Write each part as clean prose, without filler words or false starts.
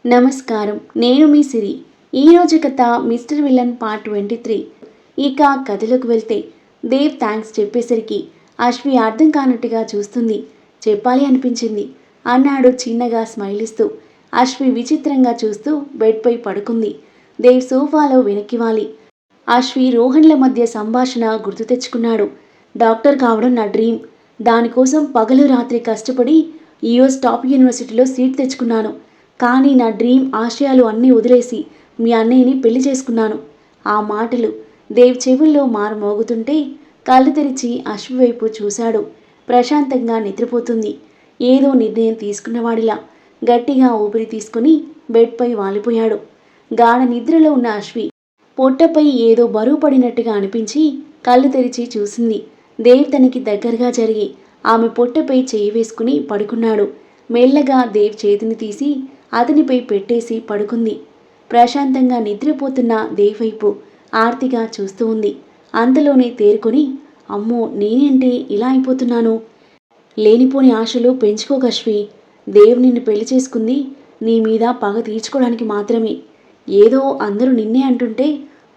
నమస్కారం. నేను మీ సిరి. ఈరోజు కథ మిస్టర్ విలన్ పార్ట్ 23. ఇక కథలోకి వెళ్తే దేవ్ థ్యాంక్స్ చెప్పేసరికి అశ్వి అర్థం కానట్టుగా చూస్తుంది. చెప్పాలి అనిపించింది అన్నాడు చిన్నగా స్మైల్ ఇస్తూ. అశ్వి విచిత్రంగా చూస్తూ బెడ్పై పడుకుంది. దేవ్ సోఫాలో వెనక్కి వాలి అశ్వి రోహన్ల మధ్య సంభాషణ గుర్తు తెచ్చుకున్నాడు. డాక్టర్ కావడం నా డ్రీమ్. దానికోసం పగలు రాత్రి కష్టపడి యుఎస్ టాప్ యూనివర్సిటీలో సీట్ తెచ్చుకున్నాను. కానీ నా డ్రీమ్ ఆశయాలు అన్నీ వదిలేసి మీ అన్నయ్యని పెళ్లి చేసుకున్నాను. ఆ మాటలు దేవ్ చెవుల్లో మారుమోగుతుంటే కళ్ళు తెరిచి అశ్వి వైపు చూశాడు. ప్రశాంతంగా నిద్రపోతుంది. ఏదో నిర్ణయం తీసుకున్నవాడిలా గట్టిగా ఊపిరి తీసుకుని బెడ్పై వాలిపోయాడు. గాఢ నిద్రలో ఉన్న అశ్వి పొట్టపై ఏదో బరువు పడినట్టుగా అనిపించి కళ్ళు తెరిచి చూసింది. దేవ్ తనకి దగ్గరగా జరిగి ఆమె పొట్టపై చేయి వేసుకుని పడుకున్నాడు. మెల్లగా దేవ్ చేతిని తీసి అతనిపై పెట్టేసి పడుకుంది. ప్రశాంతంగా నిద్రపోతున్న దేవ్ వైపు ఆర్తిగా చూస్తూ ఉంది. అంతలోనే తేరుకొని, అమ్మో నేనేంటి ఇలా అయిపోతున్నాను? లేనిపోని ఆశలు పెంచుకోకశ్వి. దేవ్ నిన్ను పెళ్లి చేసుకుంది నీ మీద పగ తీర్చుకోవడానికి మాత్రమే. ఏదో అందరూ నిన్నే అంటుంటే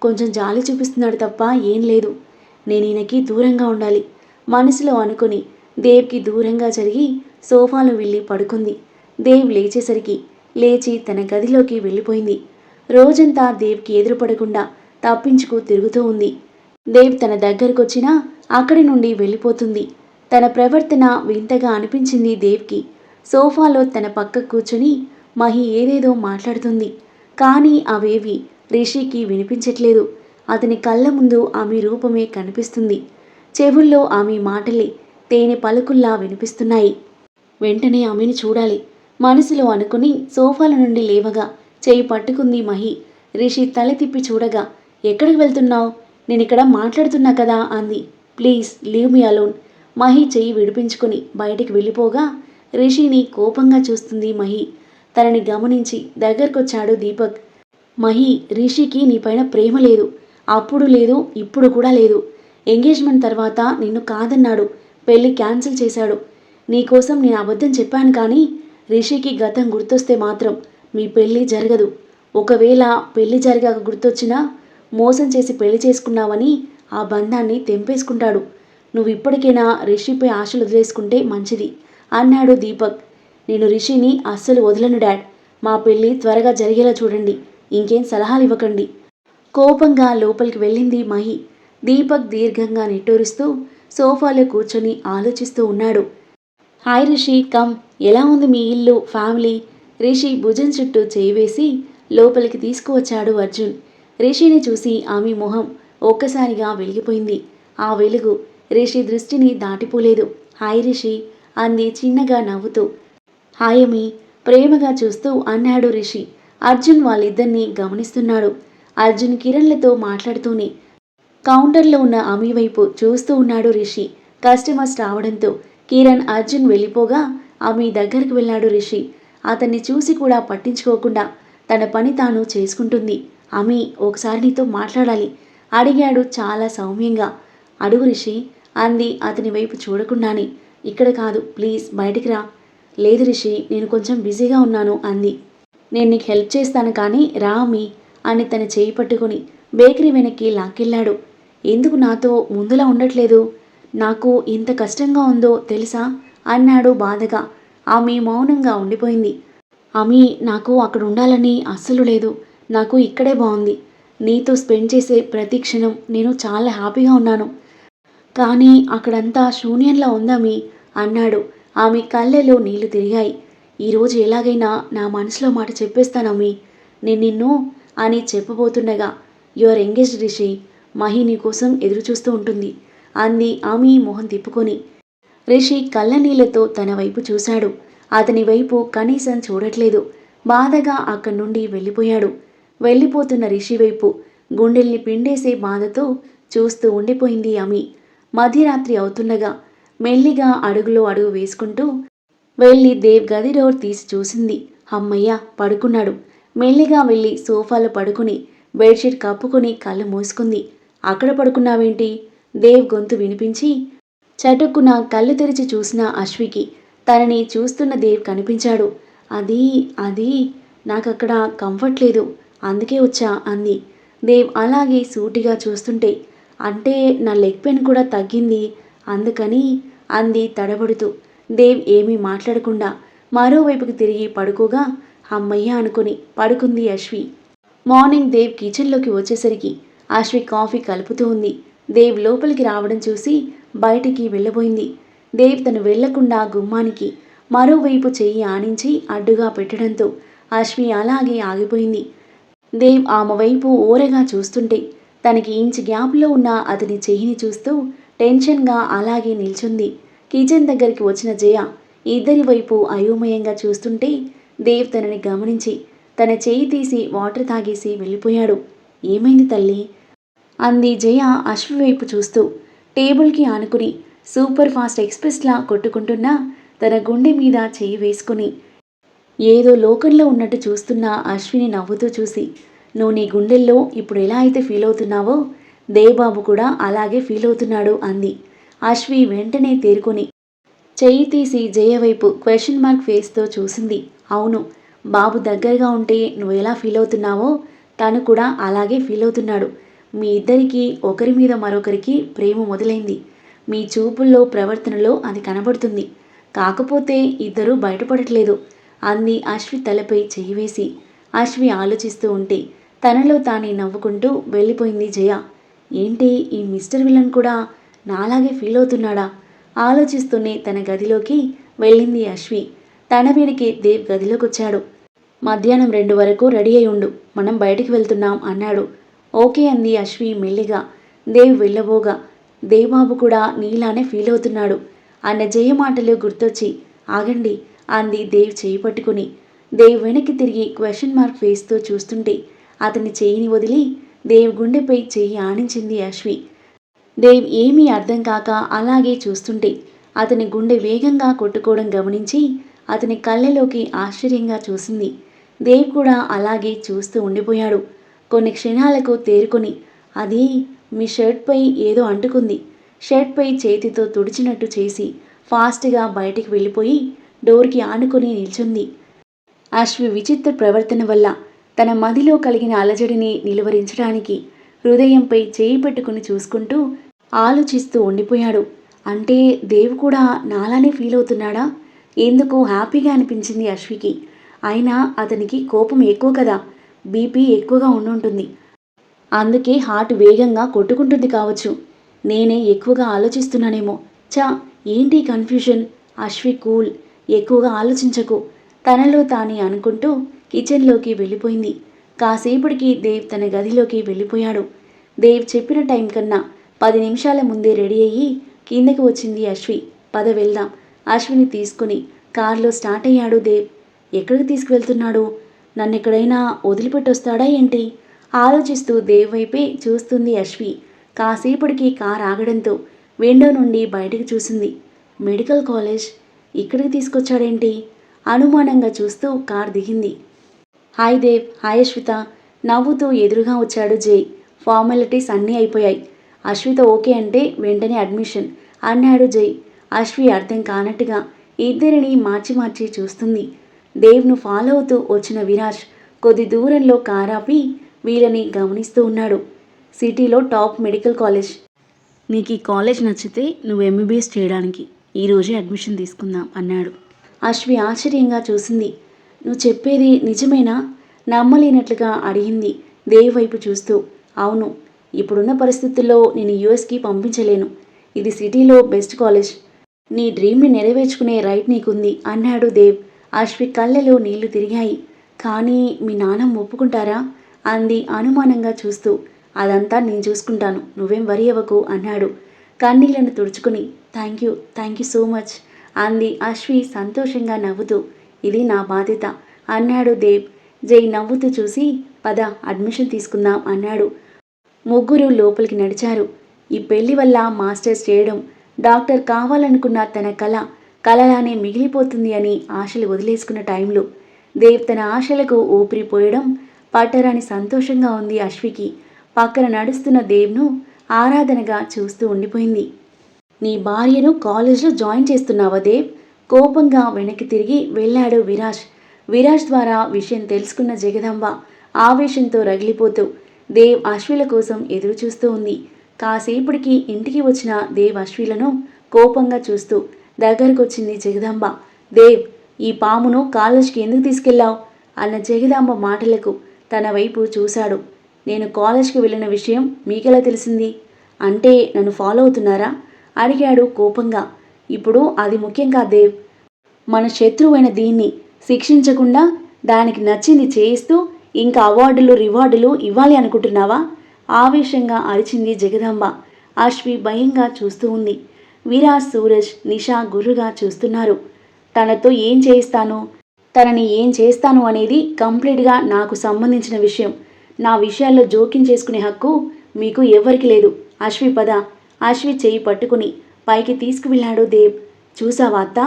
కొంచెం జాలి చూపిస్తున్నాడు తప్ప ఏం లేదు. నేను ఈయనకి దూరంగా ఉండాలి మనసులో అనుకుని దేవ్కి దూరంగా జరిగి సోఫాలో వెళ్ళి పడుకుంది. దేవ్ లేచేసరికి లేచి తన గదిలోకి వెళ్ళిపోయింది. రోజంతా దేవ్కి ఎదురుపడకుండా తప్పించుకు తిరుగుతూ ఉంది. దేవ్ తన దగ్గరకొచ్చినా అక్కడి నుండి వెళ్ళిపోతుంది. తన ప్రవర్తన వింతగా అనిపించింది దేవ్కి. సోఫాలో తన పక్క కూర్చుని మహి ఏదేదో మాట్లాడుతుంది. కానీ అవేవి రిషికి వినిపించట్లేదు. అతని కళ్ళ ముందు ఆమె రూపమే కనిపిస్తుంది. చెవుల్లో ఆమె మాటలే తేనె పలుకుల్లా వినిపిస్తున్నాయి. వెంటనే ఆమెను చూడాలి మనసులో అనుకుని సోఫాల నుండి లేవగా చేయి పట్టుకుంది మహి. రిషి తల తిప్పి చూడగా, ఎక్కడికి వెళ్తున్నావు? నేనిక్కడ మాట్లాడుతున్నా కదా అంది. Please leave me alone. Mahi చెయ్యి విడిపించుకుని బయటికి వెళ్ళిపోగా రిషిని కోపంగా చూస్తుంది మహి. తనని గమనించి దగ్గరకొచ్చాడు దీపక్. మహి, రిషికి నీపైన ప్రేమ లేదు. అప్పుడు లేదు, ఇప్పుడు కూడా లేదు. ఎంగేజ్మెంట్ తర్వాత నిన్ను కాదన్నాడు. పెళ్లి క్యాన్సిల్ చేశాడు. నీకోసం నేను అబద్ధం చెప్పాను కానీ రిషికి గతం గుర్తొస్తే మాత్రం మీ పెళ్ళి జరగదు. ఒకవేళ పెళ్లి జరిగాక గుర్తొచ్చినా మోసం చేసి పెళ్లి చేసుకున్నావని ఆ బంధాన్ని తెంపేసుకుంటాడు. నువ్వు ఇప్పటికైనా రిషిపై ఆశలు వదిలేసుకుంటే మంచిది అన్నాడు దీపక్. నేను రిషిని అస్సలు వదలను డాడ్. మా పెళ్ళి త్వరగా జరిగేలా చూడండి. ఇంకేం సలహాలు ఇవ్వకండి. కోపంగా లోపలికి వెళ్ళింది మహి. దీపక్ దీర్ఘంగా నిట్టూరుస్తూ సోఫాలో కూర్చొని ఆలోచిస్తూ ఉన్నాడు. Hi Rishi, come. ఎలా ఉంది మీ ఇల్లు, ఫ్యామిలీ? రిషి భుజం చుట్టూ చేయి వేసి లోపలికి తీసుకువచ్చాడు అర్జున్. రిషిని చూసి ఆమె మొహం ఒక్కసారిగా వెలిగిపోయింది. ఆ వెలుగు రిషి దృష్టిని దాటిపోలేదు. హాయ్ రిషి అంది చిన్నగా నవ్వుతూ. హాయ్ అమి ప్రేమగా చూస్తూ అన్నాడు రిషి. అర్జున్ వాళ్ళిద్దరినీ గమనిస్తున్నాడు. అర్జున్ కిరణ్లతో మాట్లాడుతూనే కౌంటర్లో ఉన్న అమి వైపు చూస్తూ ఉన్నాడు రిషి. కస్టమర్స్ రావడంతో కిరణ్ అర్జున్ వెళ్ళిపోగా ఆమె దగ్గరికి వెళ్ళాడు రిషి. అతన్ని చూసి కూడా పట్టించుకోకుండా తన పని తాను చేసుకుంటుంది. అమి, ఒకసారి నీతో మాట్లాడాలి అడిగాడు చాలా సౌమ్యంగా. అడుగు రిషి అంది అతని వైపు చూడకుండానే. ఇక్కడ కాదు, ప్లీజ్ బయటికి రా. లేదు రిషి, నేను కొంచెం బిజీగా ఉన్నాను అంది. నేను నీకు హెల్ప్ చేస్తాను కానీ రా అమి అని తన చేయి పట్టుకుని బేకరీ వెనక్కి లాక్కెళ్ళాడు. ఎందుకు నాతో ముందులా ఉండట్లేదు? నాకు ఎంత కష్టంగా ఉందో తెలుసా అన్నాడు బాధగా. ఆమె మౌనంగా ఉండిపోయింది. ఆమె, నాకు అక్కడ ఉండాలని అస్సలు లేదు. నాకు ఇక్కడే బాగుంది. నీతో స్పెండ్ చేసే ప్రతి క్షణం నేను చాలా హ్యాపీగా ఉన్నాను. కానీ అక్కడంతా శూన్యంలా ఉందామి అన్నాడు. ఆమె కళ్ళలో నీళ్లు తిరిగాయి. ఈరోజు ఎలాగైనా నా మనసులో మాట చెప్పేస్తానమ్మి. నేను నిన్ను అని చెప్పబోతుండగా, యువర్ ఎంగేజ్డ్ రిషి. మహి నీ కోసం ఎదురుచూస్తూ ఉంటుంది అంది ఆమె మొహం తిప్పుకొని. రిషి కళ్ళనీళ్లతో తన వైపు చూశాడు. అతని వైపు కనీసం చూడట్లేదు. బాధగా అక్కడి నుండి వెళ్ళిపోయాడు. వెళ్ళిపోతున్న రిషి వైపు గుండెల్ని పిండేసే బాధతో చూస్తూ ఉండిపోయింది ఆమె. మధ్యరాత్రి అవుతుండగా మెల్లిగా అడుగులో అడుగు వేసుకుంటూ వెళ్ళి దేవ్ గది డోర్ తీసి చూసింది. అమ్మయ్య, పడుకున్నాడు. మెల్లిగా వెళ్ళి సోఫాలో పడుకుని బెడ్షీట్ కప్పుకొని కళ్ళు మూసుకుంది. అక్కడ పడుకున్నావేంటి? దేవ్ గొంతు వినిపించి చటుక్కున కళ్ళు తెరిచి చూసిన అశ్వికి తనని చూస్తున్న దేవ్ కనిపించాడు. అది నాకక్కడ కంఫర్ట్ లేదు, అందుకే వచ్చా అంది. దేవ్ అలాగే సూటిగా చూస్తుంటే, అంటే నా లెగ్ పెయిన్ కూడా తగ్గింది అందుకని అంది తడబడుతూ. దేవ్ ఏమీ మాట్లాడకుండా మరోవైపుకి తిరిగి పడుకోగా అమ్మయ్య అనుకుని పడుకుంది అశ్వి. మార్నింగ్ దేవ్ కిచెన్లోకి వచ్చేసరికి అశ్వి కాఫీ కలుపుతూ ఉంది. దేవ్ లోపలికి రావడం చూసి బయటికి వెళ్ళబోయింది. దేవ్ తను వెళ్లకుండా గుమ్మానికి మరోవైపు చెయ్యి ఆనించి అడ్డుగా పెట్టడంతో అశ్వి అలాగే ఆగిపోయింది. దేవ్ ఆమె వైపు ఓరగా చూస్తుంటే తనకి ఇంచ్ గ్యాప్లో ఉన్న అతని చెయ్యిని చూస్తూ టెన్షన్గా అలాగే నిల్చుంది. కిచెన్ దగ్గరికి వచ్చిన జయ ఇద్దరి వైపు అయోమయంగా చూస్తుంటే దేవ్ తనని గమనించి తన చెయ్యి తీసి వాటర్ తాగేసి వెళ్ళిపోయాడు. ఏమైంది తల్లి అంది జయ అశ్వి వైపు చూస్తూ. టేబుల్కి ఆనుకుని సూపర్ ఫాస్ట్ ఎక్స్ప్రెస్లా కొట్టుకుంటున్న తన గుండె మీద చెయ్యి వేసుకుని ఏదో లోకంలో ఉన్నట్టు చూస్తున్న అశ్విని నవ్వుతూ చూసి, నువ్వు నీ గుండెల్లో ఇప్పుడు ఎలా అయితే ఫీల్ అవుతున్నావో దేవబాబు కూడా అలాగే ఫీల్ అవుతున్నాడు అంది. అశ్వి వెంటనే తేరుకొని చెయ్యి తీసి జయ వైపు క్వశ్చన్ మార్క్ ఫేస్తో చూసింది. అవును, బాబు దగ్గరగా ఉంటే నువ్వు ఎలా ఫీల్ అవుతున్నావో తను కూడా అలాగే ఫీల్ అవుతున్నాడు. మీ ఇద్దరికీ ఒకరి మీద మరొకరికి ప్రేమ మొదలైంది. మీ చూపుల్లో ప్రవర్తనలో అది కనబడుతుంది. కాకపోతే ఇద్దరూ బయటపడట్లేదు అంది అశ్వి తలపై చెయ్యి వేసి. అశ్వి ఆలోచిస్తూ ఉంటే తనలో తానే నవ్వుకుంటూ వెళ్ళిపోయింది జయ. ఏంటి ఈ మిస్టర్ విలన్ కూడా నాలాగే ఫీల్ అవుతున్నాడా ఆలోచిస్తూనే తన గదిలోకి వెళ్ళింది అశ్వి. తన వెనకే దేవ్ గదిలోకొచ్చాడు. మధ్యాహ్నం 2 వరకు రెడీ అయి ఉండు, మనం బయటికి వెళ్తున్నాం అన్నాడు. ఓకే అంది అశ్వి మెల్లిగా. దేవ్ వెళ్ళబోగా దేవబాబు కూడా నీలానే ఫీల్ అవుతున్నాడు అన్న జయ మాటలు గుర్తొచ్చి ఆగండి అంది దేవ్ చేయి పట్టుకుని. దేవ్ వెనక్కి తిరిగి క్వశ్చన్ మార్క్ ఫేస్తో చూస్తుంటే అతని చేయిని వదిలి దేవ్ గుండెపై చెయ్యి ఆనించింది అశ్వి. దేవ్ ఏమీ అర్థం కాక అలాగే చూస్తుంటే అతని గుండె వేగంగా కొట్టుకోవడం గమనించి అతని కళ్ళలోకి ఆశ్చర్యంగా చూసింది. దేవ్ కూడా అలాగే చూస్తూ ఉండిపోయాడు. కొన్ని క్షణాలకు తేరుకొని అది మీ షర్ట్పై ఏదో అంటుకుంది షర్ట్పై చేతితో తుడిచినట్టు చేసి ఫాస్ట్గా బయటికి వెళ్ళిపోయి డోర్కి ఆనుకొని నిల్చుంది. అశ్వి విచిత్ర ప్రవర్తన వల్ల తన మదిలో కలిగిన అలజడిని నిలువరించడానికి హృదయంపై చేయి పెట్టుకుని చూసుకుంటూ ఆలోచిస్తూ ఉండిపోయాడు. అంటే దేవ్ కూడా నాలానే ఫీల్ అవుతున్నాడా? ఎందుకు హ్యాపీగా అనిపించింది అశ్వికి. అయినా అతనికి కోపం ఎక్కువ కదా, బీపీ ఎక్కువగా ఉండుంటుంది. అందుకే హార్ట్ వేగంగా కొట్టుకుంటుంది కావచ్చు. నేనే ఎక్కువగా ఆలోచిస్తున్నానేమో. చా, ఏంటి కన్ఫ్యూజన్? అశ్వి కూల్, ఎక్కువగా ఆలోచించకు తనలో తానే అనుకుంటూ కిచెన్లోకి వెళ్ళిపోయింది. కాసేపటికి దేవ్ తన గదిలోకి వెళ్ళిపోయాడు. దేవ్ చెప్పిన టైం కన్నా 10 నిమిషాల ముందే రెడీ అయ్యి కిందకి వచ్చింది అశ్వి. పద వెళ్దాం అశ్విని తీసుకుని కారులో స్టార్ట్ అయ్యాడు దేవ్. ఎక్కడికి తీసుకువెళ్తున్నాడు? నన్నెక్కడైనా వదిలిపెట్టొస్తాడా ఏంటి ఆలోచిస్తూ దేవ్ వైపే చూస్తుంది అశ్వి. కాసేపటికి కార్ ఆగడంతో విండో నుండి బయటకు చూసింది. మెడికల్ కాలేజ్, ఇక్కడికి తీసుకొచ్చాడేంటి అనుమానంగా చూస్తూ కార్ దిగింది. హాయ్ దేవ్, హాయ్ అశ్విత నవ్వుతూ ఎదురుగా వచ్చాడు జై. ఫార్మాలిటీస్ అన్నీ అయిపోయాయి. అశ్విత ఓకే అంటే వెంటనే అడ్మిషన్ అన్నాడు జై. అశ్వి అర్థం కానట్టుగా ఇద్దరిని మార్చి మార్చి చూస్తుంది. దేవ్ను ఫాలో అవుతూ వచ్చిన విరాజ్ కొద్ది దూరంలో కారాపి వీళ్ళని గమనిస్తూ ఉన్నాడు. సిటీలో టాప్ మెడికల్ కాలేజ్. నీకు ఈ కాలేజ్ నచ్చితే నువ్వు ఎంబీబీఎస్ చేయడానికి ఈరోజే అడ్మిషన్ తీసుకుందాం అన్నాడు. అశ్వి ఆశ్చర్యంగా చూసింది. నువ్వు చెప్పేది నిజమేనా నమ్మలేనట్లుగా అడిగింది దేవ్ వైపు చూస్తూ. అవును, ఇప్పుడున్న పరిస్థితుల్లో నేను యూఎస్కి పంపించలేను. ఇది సిటీలో బెస్ట్ కాలేజ్. నీ డ్రీమ్ని నెరవేర్చుకునే రైట్ నీకుంది అన్నాడు దేవ్. అశ్వి కళ్ళలో నీళ్లు తిరిగాయి. కానీ మీ నాన్నమ్మ ఒప్పుకుంటారా అంది అనుమానంగా చూస్తూ. అదంతా నేను చూసుకుంటాను, నువ్వేం వరి అవ్వకు అన్నాడు కన్నీళ్లను తుడుచుకుని. థ్యాంక్ యూ సో మచ్ అంది అశ్వి సంతోషంగా నవ్వుతూ. ఇది నా బాధ్యత అన్నాడు దేవ్. జై నవ్వుతూ చూసి పద అడ్మిషన్ తీసుకుందాం అన్నాడు. ముగ్గురు లోపలికి నడిచారు. ఈ పెళ్లి వల్ల మాస్టర్స్ చేయడం, డాక్టర్ కావాలనుకున్న తన కలలానే మిగిలిపోతుంది అని ఆశలు వదిలేసుకున్న టైంలో దేవ్ తన ఆశలకు ఊపిరిపోయడం పట్టరాని సంతోషంగా ఉంది అశ్వికి. పక్కన నడుస్తున్న దేవ్ను ఆరాధనగా చూస్తూ ఉండిపోయింది. నీ భార్యను కాలేజ్లో జాయిన్ చేస్తున్నావా దేవ్ కోపంగా వెనక్కి తిరిగి వెళ్ళాడు విరాజ్. విరాజ్ ద్వారా విషయం తెలుసుకున్న జగదాంబ ఆవేశంతో రగిలిపోతూ దేవ్ అశ్విల కోసం ఎదురు చూస్తూ ఉంది. కాసేపటికి ఇంటికి వచ్చిన దేవ్ అశ్విలను కోపంగా చూస్తూ దగ్గరకొచ్చింది జగదాంబ. దేవ్, ఈ పామును కాలేజ్కి ఎందుకు తీసుకెళ్లావు అన్న జగదాంబ మాటలకు తన వైపు చూశాడు. నేను కాలేజ్కి వెళ్ళిన విషయం మీకెలా తెలిసింది? అంటే నన్ను ఫాలో అవుతున్నారా అడిగాడు కోపంగా. ఇప్పుడు అది ముఖ్యం కాదు దేవ్. మన శత్రువైన దీన్ని శిక్షించకుండా దానికి నచ్చింది చేయిస్తూ ఇంకా అవార్డులు రివార్డులు ఇవ్వాలి అనుకుంటున్నావా? ఆవేశంగా అరిచింది జగదాంబ. అశ్వి భయంగా చూస్తూ ఉంది. విరాజ్, సూరజ్, నిషా గుర్రుగా చూస్తున్నారు. తనతో ఏం చేయిస్తాను, తనని ఏం చేస్తాను అనేది కంప్లీట్గా నాకు సంబంధించిన విషయం. నా విషయాల్లో జోక్యం చేసుకునే హక్కు మీకు ఎవరికి లేదు. అశ్వి పద. అశ్వి చేయి పట్టుకుని పైకి తీసుకువెళ్ళాడు దేవ్. చూసావా అత్త,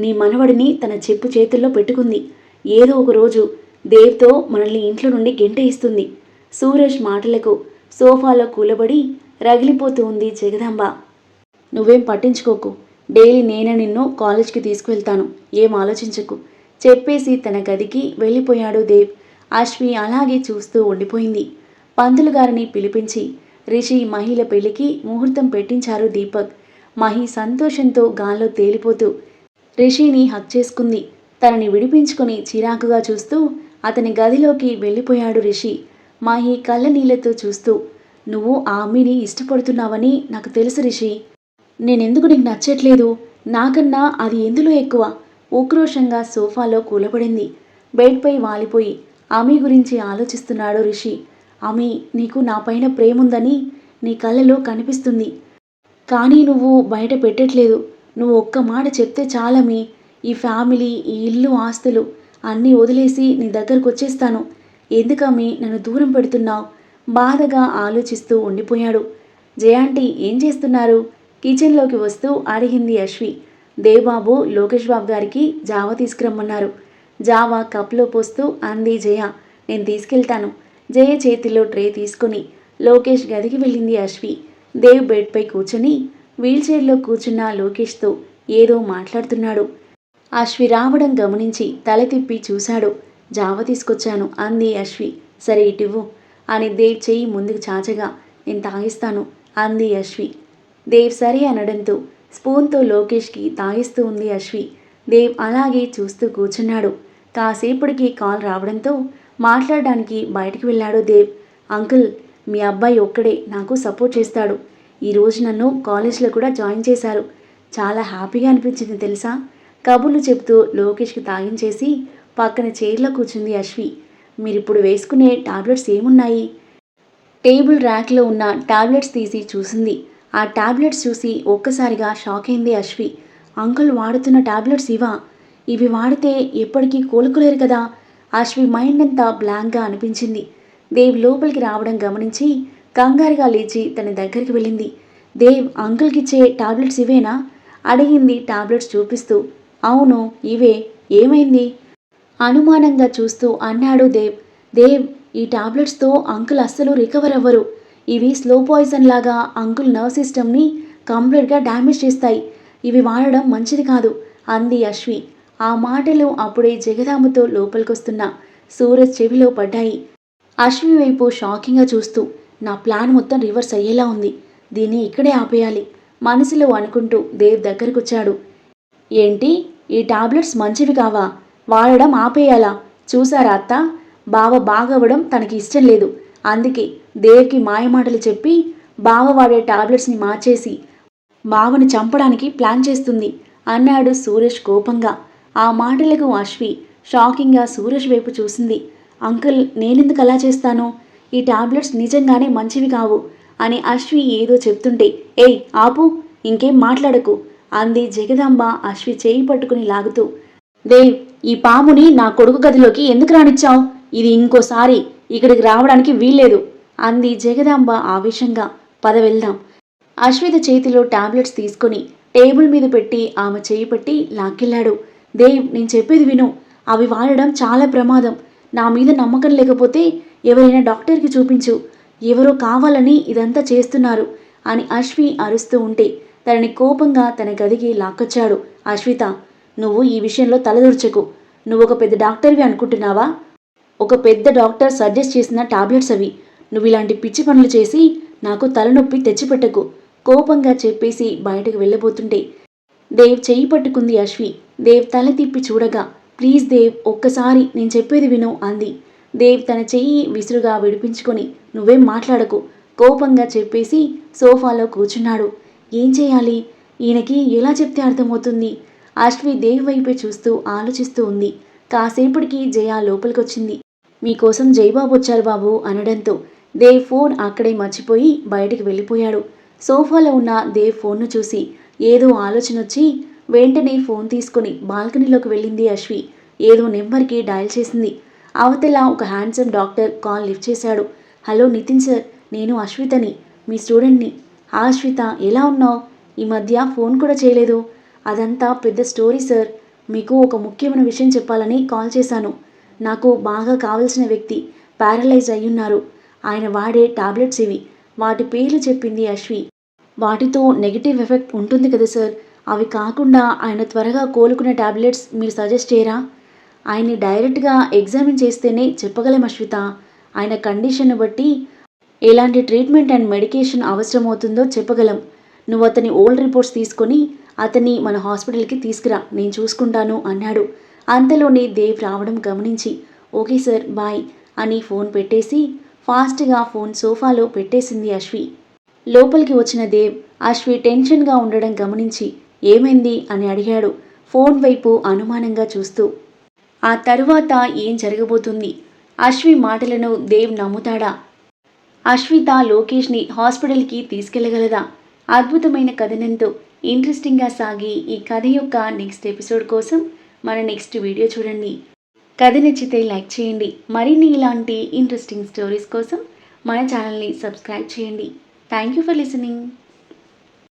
నీ మనవడిని తన చెప్పు చేతుల్లో పెట్టుకుంది. ఏదో ఒక రోజు దేవ్తో మనల్ని ఇంట్లో నుండి గెంటేయిస్తుంది. సూరజ్ మాటలకు సోఫాలో కూలబడి రగిలిపోతూ ఉంది జగదాంబ. నువ్వేం పట్టించుకోకు. డైలీ నేనే నిన్ను కాలేజ్కి తీసుకువెళ్తాను. ఏం ఆలోచించకు చెప్పేసి తన గదికి వెళ్ళిపోయాడు దేవ్. అశ్వి అలాగే చూస్తూ ఉండిపోయింది. పంతులు గారిని పిలిపించి రిషి, మహిళ పెళ్లికి ముహూర్తం పెట్టించారు దీపక్. మహి సంతోషంతో గాల్లో తేలిపోతూ రిషిని హక్ చేసుకుంది. తనని విడిపించుకొని చిరాకుగా చూస్తూ అతని గదిలోకి వెళ్ళిపోయాడు రిషి. మహి కళ్ళ నీళ్లతో చూస్తూ, నువ్వు ఆ అమ్మిని ఇష్టపడుతున్నావని నాకు తెలుసు రిషి. నేనెందుకు నీకు నచ్చట్లేదు? నాకన్నా అది ఎందులో ఎక్కువ? ఉక్రోషంగా సోఫాలో కూలబడింది. బెడ్పై వాలిపోయి అమి గురించి ఆలోచిస్తున్నాడు రిషి. అమి, నీకు నా పైన ప్రేముందని నీ కళ్ళలో కనిపిస్తుంది. కానీ నువ్వు బయట పెట్టట్లేదు. నువ్వు ఒక్క మాట చెప్తే చాలమి, ఈ ఫ్యామిలీ, ఈ ఇల్లు, ఆస్తులు అన్నీ వదిలేసి నీ దగ్గరకు వచ్చేస్తాను. ఎందుకమ్మి నన్ను దూరం పెడుతున్నావు? బాధగా ఆలోచిస్తూ ఉండిపోయాడు. జయాంటీ ఏం చేస్తున్నారు? కిచెన్లోకి వస్తూ అడిగింది అశ్వి. దేవబాబు లోకేష్ బాబు గారికి జావా తీసుకురమ్మన్నారు. జావా కప్లో పోస్తూ అంది జయ. నేను తీసుకెళ్తాను. జయ చేతిలో ట్రే తీసుకుని లోకేష్ గదికి వెళ్ళింది అశ్వి. దేవ్ బెడ్పై కూర్చొని వీల్చైర్లో కూర్చున్న లోకేష్తో ఏదో మాట్లాడుతున్నాడు. అశ్వి రావడం గమనించి తల తిప్పి చూశాడు. జావా తీసుకొచ్చాను అంది అశ్వి. సరే ఇటివ్వు అని దేవ్ చెయ్యి ముందుకు చాచగా నేను తాగిస్తాను అంది అశ్వి. దేవ్ సరే అనడంతో స్పూన్తో లోకేష్కి తాగిస్తూ ఉంది అశ్వి. దేవ్ అలాగే చూస్తూ కూర్చున్నాడు. కాసేపటికి కాల్ రావడంతో మాట్లాడడానికి బయటికి వెళ్ళాడు దేవ్. అంకుల్, మీ అబ్బాయి ఒక్కడే నాకు సపోర్ట్ చేస్తాడు. ఈరోజు నన్ను కాలేజ్లో కూడా జాయిన్ చేశారు. చాలా హ్యాపీగా అనిపించింది తెలుసా? కబుర్లు చెబుతూ లోకేష్కి తాగించేసి పక్కన చైర్లో కూర్చుంది అశ్వి. మీరిప్పుడు వేసుకునే టాబ్లెట్స్ ఏమున్నాయి? టేబుల్ ర్యాక్లో ఉన్న టాబ్లెట్స్ తీసి చూసింది. ఆ టాబ్లెట్స్ చూసి ఒక్కసారిగా షాక్ అయింది అశ్వి. అంకుల్ వాడుతున్న టాబ్లెట్స్ ఇవా? ఇవి వాడితే ఎప్పటికీ కోలుకోలేరు కదా? అశ్వి మైండ్ అంతా బ్లాంక్గా అనిపించింది. దేవ్ లోపలికి రావడం గమనించి కంగారుగా లేచి తన దగ్గరికి వెళ్ళింది. దేవ్, అంకుల్కిచ్చే టాబ్లెట్స్ ఇవేనా అడిగింది టాబ్లెట్స్ చూపిస్తూ. అవును ఇవే. ఏమైంది అనుమానంగా చూస్తూ అన్నాడు దేవ్. దేవ్, ఈ టాబ్లెట్స్తో అంకుల్ అస్సలు రికవర్ అవ్వరు. ఇవి స్లో పాయిజన్ లాగా అంకుల్ నర్వ్ సిస్టమ్ని కంప్లీట్గా డ్యామేజ్ చేస్తాయి. ఇవి వాడడం మంచిది కాదు అంది అశ్వి. ఆ మాటలు అప్పుడే జగదాంబతో లోపలికొస్తున్న సూరజ్ చెవిలో పడ్డాయి. అశ్వి వైపు షాకింగ్గా చూస్తూ నా ప్లాన్ మొత్తం రివర్స్ అయ్యేలా ఉంది. దీన్ని ఇక్కడే ఆపేయాలి మనసులో అనుకుంటూ దేవ్ దగ్గరకొచ్చాడు. ఏంటి, ఈ టాబ్లెట్స్ మంచివి కావా? వాడడం ఆపేయాలా? చూసారా అత్త, బావ బాగవ్వడం తనకి ఇష్టం లేదు. అందుకే దేవ్కి మాయమాటలు చెప్పి బావ వాడే టాబ్లెట్స్ని మార్చేసి బావని చంపడానికి ప్లాన్ చేస్తుంది అన్నాడు సూరజ్ కోపంగా. ఆ మాటలకు అశ్వి షాకింగ్గా సూరజ్ వైపు చూసింది. అంకుల్, నేనెందుకు అలా చేస్తాను? ఈ టాబ్లెట్స్ నిజంగానే మంచివి కావు అని అశ్వి ఏదో చెప్తుంటే ఏయ్ ఆపు, ఇంకేం మాట్లాడకు అంది జగదాంబ అశ్వి చేయి పట్టుకుని లాగుతూ. దేవ్, ఈ పాముని నా కొడుకు గదిలోకి ఎందుకు రానిచ్చావు? ఇది ఇంకోసారి ఇక్కడికి రావడానికి వీల్లేదు అంది జగదాంబ ఆవేశంగా. పద వెళ్దాం. అశ్విత చేతిలో టాబ్లెట్స్ తీసుకుని టేబుల్ మీద పెట్టి ఆమె చేయి పట్టి లాక్కెళ్ళాడు. దేవ్, నేను చెప్పేది విను. అవి వాడడం చాలా ప్రమాదం. నా మీద నమ్మకం లేకపోతే ఎవరైనా డాక్టర్కి చూపించు. ఎవరో కావాలని ఇదంతా చేస్తున్నారు అని అశ్వి అరుస్తూ ఉంటే తనని కోపంగా తన గదికి లాక్కొచ్చాడు. అశ్విత, నువ్వు ఈ విషయంలో తలదూర్చకు. నువ్వు ఒక పెద్ద డాక్టర్వి అనుకుంటున్నావా? ఒక పెద్ద డాక్టర్ సజెస్ట్ చేసిన టాబ్లెట్స్ అవి. నువ్వు ఇలాంటి పిచ్చి పనులు చేసి నాకు తలనొప్పి తెచ్చిపెట్టకు, కోపంగా చెప్పేసి బయటకు వెళ్ళబోతుంటే దేవ్ చెయ్యి పట్టుకుంది అశ్వి. దేవ్ తల తిప్పి చూడగా, ప్లీజ్ దేవ్, ఒక్కసారి నేను చెప్పేది విను అంది. దేవ్ తన చెయ్యి విసురుగా విడిపించుకొని, నువ్వేం మాట్లాడకు, కోపంగా చెప్పేసి సోఫాలో కూర్చున్నాడు. ఏం చేయాలి? ఈయనకి ఎలా చెప్తే అర్థమవుతుంది? అశ్వి దేవ్ వైపే చూస్తూ ఆలోచిస్తూ ఉంది. కాసేపటికి జయ లోపలికొచ్చింది. మీకోసం జయబాబు వచ్చారు బాబు అనడంతో దేవ్ ఫోన్ అక్కడే మర్చిపోయి బయటికి వెళ్ళిపోయాడు. సోఫాలో ఉన్న దేవ్ ఫోన్ను చూసి ఏదో ఆలోచనొచ్చి వెంటనే ఫోన్ తీసుకుని బాల్కనీలోకి వెళ్ళింది అశ్వి. ఏదో నెంబర్కి డయల్ చేసింది. అవతల ఒక హ్యాండ్సమ్ డాక్టర్ కాల్ లిఫ్ట్ చేశాడు. హలో నితిన్ సార్, నేను అశ్వితని, మీ స్టూడెంట్ని. అశ్విత, ఎలా ఉన్నావు? ఈ మధ్య ఫోన్ కూడా చేయలేదు. అదంతా పెద్ద స్టోరీ సార్. మీకు ఒక ముఖ్యమైన విషయం చెప్పాలని కాల్ చేశాను. నాకు బాగా కావలసిన వ్యక్తి ప్యారలైజ్ అయ్యున్నారు. ఆయన వాడే టాబ్లెట్స్ ఇవి. వాటి పేర్లు చెప్పింది అశ్వి. వాటితో నెగిటివ్ ఎఫెక్ట్ ఉంటుంది కదా సార్, అవి కాకుండా ఆయన త్వరగా కోలుకునే టాబ్లెట్స్ మీరు సజెస్ట్ చేయరా? ఆయన్ని డైరెక్ట్గా ఎగ్జామిన్ చేస్తేనే చెప్పగలం అశ్విత. ఆయన కండిషన్ను బట్టి ఎలాంటి ట్రీట్మెంట్ అండ్ మెడికేషన్ అవసరమవుతుందో చెప్పగలం. నువ్వు అతని ఓల్డ్ రిపోర్ట్స్ తీసుకొని అతన్ని మన హాస్పిటల్కి తీసుకురా, నేను చూసుకుంటాను అన్నాడు. అంతలోనే దేవ్ రావడం గమనించి ఓకే సార్, బాయ్ అని ఫోన్ పెట్టేసి ఫాస్ట్గా ఫోన్ సోఫాలో పెట్టేసింది అశ్వి. లోపలికి వచ్చిన దేవ్ అశ్వి టెన్షన్గా ఉండడం గమనించి ఏమైంది అని అడిగాడు, ఫోన్ వైపు అనుమానంగా చూస్తూ. ఆ తరువాత ఏం జరగబోతుంది? అశ్వి మాటలను దేవ్ నమ్ముతాడా? అశ్విత లోకేష్ని హాస్పిటల్కి తీసుకెళ్లగలదా? అద్భుతమైన కథనంతో ఇంట్రెస్టింగ్గా సాగి ఈ కథ యొక్క నెక్స్ట్ ఎపిసోడ్ కోసం మన నెక్స్ట్ వీడియో చూడండి. కథ నచ్చితే లైక్ చేయండి. మరిన్ని ఇలాంటి ఇంట్రెస్టింగ్ స్టోరీస్ కోసం మన ఛానల్ని సబ్స్క్రైబ్ చేయండి. Thank you for listening.